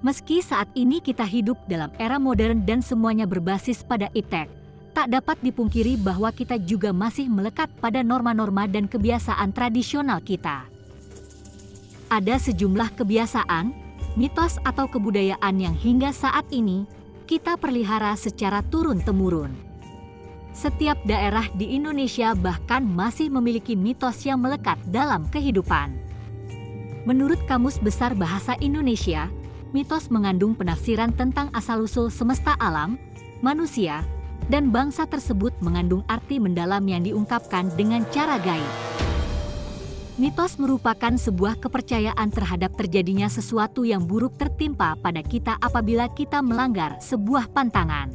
Meski saat ini kita hidup dalam era modern dan semuanya berbasis pada iptek, tak dapat dipungkiri bahwa kita juga masih melekat pada norma-norma dan kebiasaan tradisional kita. Ada sejumlah kebiasaan, mitos atau kebudayaan yang hingga saat ini kita pelihara secara turun-temurun. Setiap daerah di Indonesia bahkan masih memiliki mitos yang melekat dalam kehidupan. Menurut Kamus Besar Bahasa Indonesia, mitos mengandung penafsiran tentang asal-usul semesta alam, manusia, dan bangsa tersebut mengandung arti mendalam yang diungkapkan dengan cara gaib. Mitos merupakan sebuah kepercayaan terhadap terjadinya sesuatu yang buruk tertimpa pada kita apabila kita melanggar sebuah pantangan.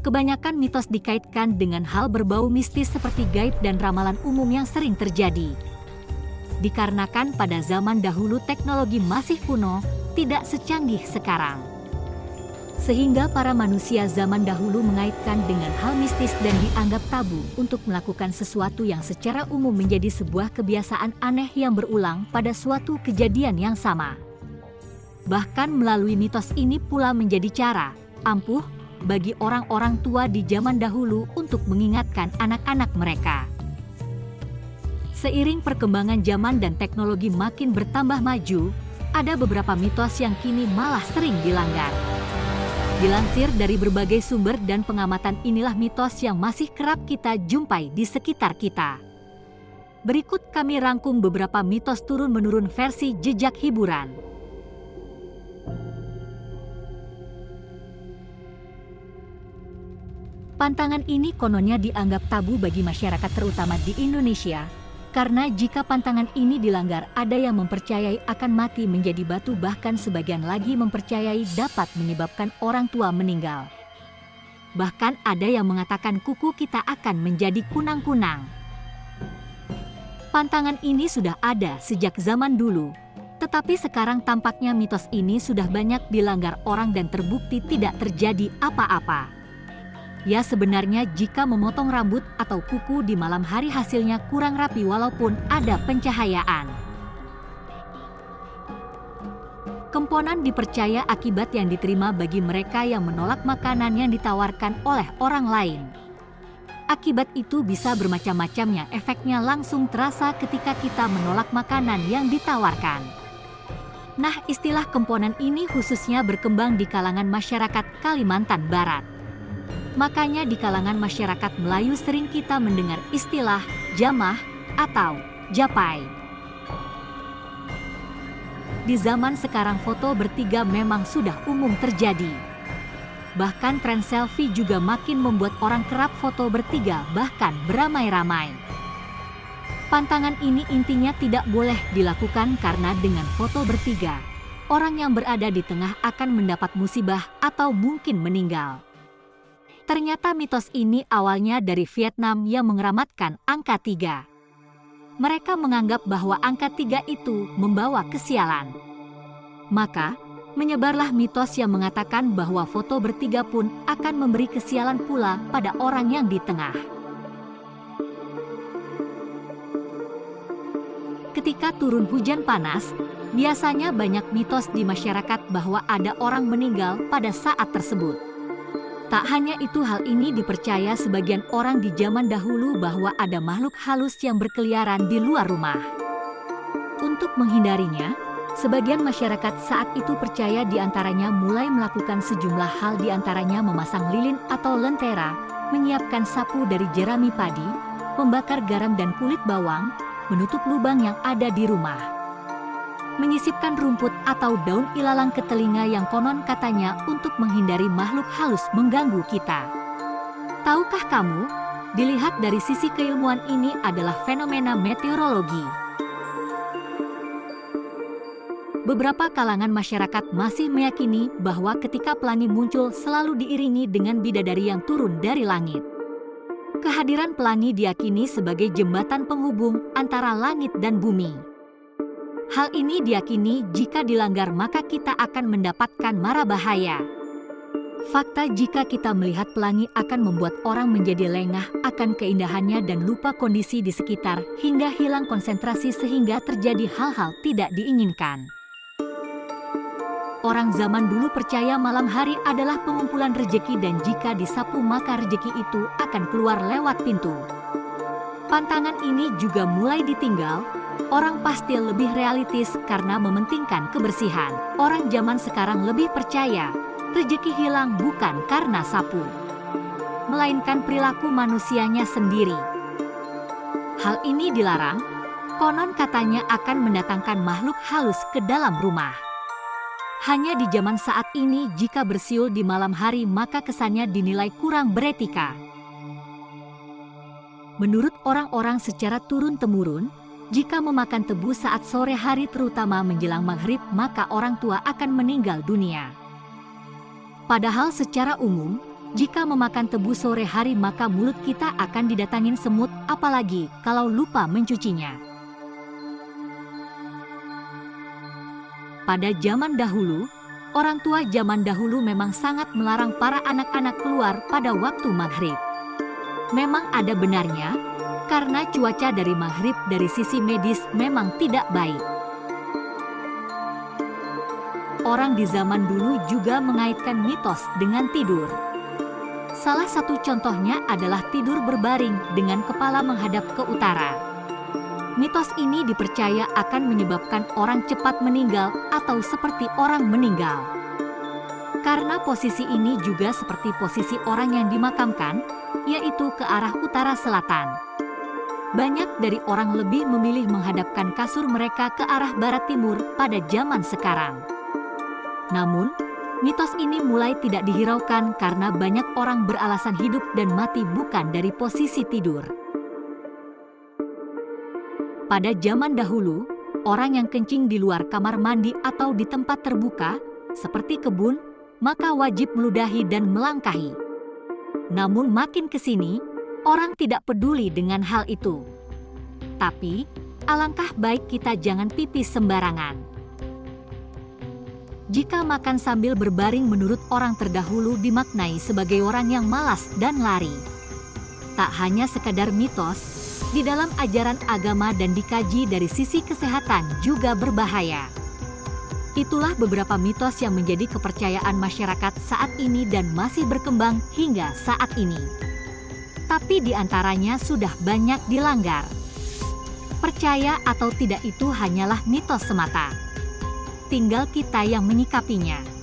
Kebanyakan mitos dikaitkan dengan hal berbau mistis seperti gaib dan ramalan umum yang sering terjadi. Dikarenakan pada zaman dahulu teknologi masih kuno, tidak secanggih sekarang. Sehingga para manusia zaman dahulu mengaitkan dengan hal mistis dan dianggap tabu untuk melakukan sesuatu yang secara umum menjadi sebuah kebiasaan aneh yang berulang pada suatu kejadian yang sama. Bahkan melalui mitos ini pula menjadi cara ampuh bagi orang-orang tua di zaman dahulu untuk mengingatkan anak-anak mereka. Seiring perkembangan zaman dan teknologi makin bertambah maju, ada beberapa mitos yang kini malah sering dilanggar. Dilansir dari berbagai sumber dan pengamatan, inilah mitos yang masih kerap kita jumpai di sekitar kita. Berikut kami rangkum beberapa mitos turun-menurun versi jejak hiburan. Pantangan ini kononnya dianggap tabu bagi masyarakat terutama di Indonesia, karena jika pantangan ini dilanggar ada yang mempercayai akan mati menjadi batu, bahkan sebagian lagi mempercayai dapat menyebabkan orang tua meninggal. Bahkan ada yang mengatakan kuku kita akan menjadi kunang-kunang. Pantangan ini sudah ada sejak zaman dulu, tetapi sekarang tampaknya mitos ini sudah banyak dilanggar orang dan terbukti tidak terjadi apa-apa. Ya, sebenarnya jika memotong rambut atau kuku di malam hari hasilnya kurang rapi walaupun ada pencahayaan. Kemponan dipercaya akibat yang diterima bagi mereka yang menolak makanan yang ditawarkan oleh orang lain. Akibat itu bisa bermacam-macamnya, efeknya langsung terasa ketika kita menolak makanan yang ditawarkan. Nah, istilah kemponan ini khususnya berkembang di kalangan masyarakat Kalimantan Barat. Makanya di kalangan masyarakat Melayu sering kita mendengar istilah jamah atau japai. Di zaman sekarang foto bertiga memang sudah umum terjadi. Bahkan tren selfie juga makin membuat orang kerap foto bertiga, bahkan beramai-ramai. Pantangan ini intinya tidak boleh dilakukan karena dengan foto bertiga, orang yang berada di tengah akan mendapat musibah atau mungkin meninggal. Ternyata mitos ini awalnya dari Vietnam yang mengeramatkan angka 3. Mereka menganggap bahwa angka 3 itu membawa kesialan. Maka, menyebarlah mitos yang mengatakan bahwa foto bertiga pun akan memberi kesialan pula pada orang yang di tengah. Ketika turun hujan panas, biasanya banyak mitos di masyarakat bahwa ada orang meninggal pada saat tersebut. Tak hanya itu, hal ini dipercaya sebagian orang di zaman dahulu bahwa ada makhluk halus yang berkeliaran di luar rumah. Untuk menghindarinya, sebagian masyarakat saat itu percaya diantaranya mulai melakukan sejumlah hal, diantaranya memasang lilin atau lentera, menyiapkan sapu dari jerami padi, membakar garam dan kulit bawang, menutup lubang yang ada di rumah, menyisipkan rumput atau daun ilalang ke telinga yang konon katanya untuk menghindari makhluk halus mengganggu kita. Tahukah kamu, dilihat dari sisi keilmuan ini adalah fenomena meteorologi. Beberapa kalangan masyarakat masih meyakini bahwa ketika pelangi muncul selalu diiringi dengan bidadari yang turun dari langit. Kehadiran pelangi diyakini sebagai jembatan penghubung antara langit dan bumi. Hal ini diyakini jika dilanggar maka kita akan mendapatkan mara bahaya. Fakta jika kita melihat pelangi akan membuat orang menjadi lengah akan keindahannya dan lupa kondisi di sekitar hingga hilang konsentrasi sehingga terjadi hal-hal tidak diinginkan. Orang zaman dulu percaya malam hari adalah pengumpulan rejeki dan jika disapu maka rejeki itu akan keluar lewat pintu. Pantangan ini juga mulai ditinggal. Orang pasti lebih realistis karena mementingkan kebersihan. Orang zaman sekarang lebih percaya rejeki hilang bukan karena sapu, melainkan perilaku manusianya sendiri. Hal ini dilarang, konon katanya akan mendatangkan makhluk halus ke dalam rumah. Hanya di zaman saat ini jika bersiul di malam hari maka kesannya dinilai kurang beretika. Menurut orang-orang secara turun-temurun, jika memakan tebu saat sore hari terutama menjelang maghrib maka orang tua akan meninggal dunia. Padahal secara umum, jika memakan tebu sore hari maka mulut kita akan didatangin semut apalagi kalau lupa mencucinya. Pada zaman dahulu, orang tua zaman dahulu memang sangat melarang para anak-anak keluar pada waktu maghrib. Memang ada benarnya, karena cuaca dari maghrib dari sisi medis memang tidak baik. Orang di zaman dulu juga mengaitkan mitos dengan tidur. Salah satu contohnya adalah tidur berbaring dengan kepala menghadap ke utara. Mitos ini dipercaya akan menyebabkan orang cepat meninggal atau seperti orang meninggal. Karena posisi ini juga seperti posisi orang yang dimakamkan, yaitu ke arah utara selatan. Banyak dari orang lebih memilih menghadapkan kasur mereka ke arah barat timur pada zaman sekarang. Namun, mitos ini mulai tidak dihiraukan karena banyak orang beralasan hidup dan mati bukan dari posisi tidur. Pada zaman dahulu, orang yang kencing di luar kamar mandi atau di tempat terbuka, seperti kebun, maka wajib meludahi dan melangkahi. Namun makin ke sini, orang tidak peduli dengan hal itu. Tapi, alangkah baik kita jangan pipis sembarangan. Jika makan sambil berbaring menurut orang terdahulu dimaknai sebagai orang yang malas dan lari. Tak hanya sekadar mitos, di dalam ajaran agama dan dikaji dari sisi kesehatan juga berbahaya. Itulah beberapa mitos yang menjadi kepercayaan masyarakat saat ini dan masih berkembang hingga saat ini. Tapi di antaranya sudah banyak dilanggar. Percaya atau tidak itu hanyalah mitos semata. Tinggal kita yang menyikapinya.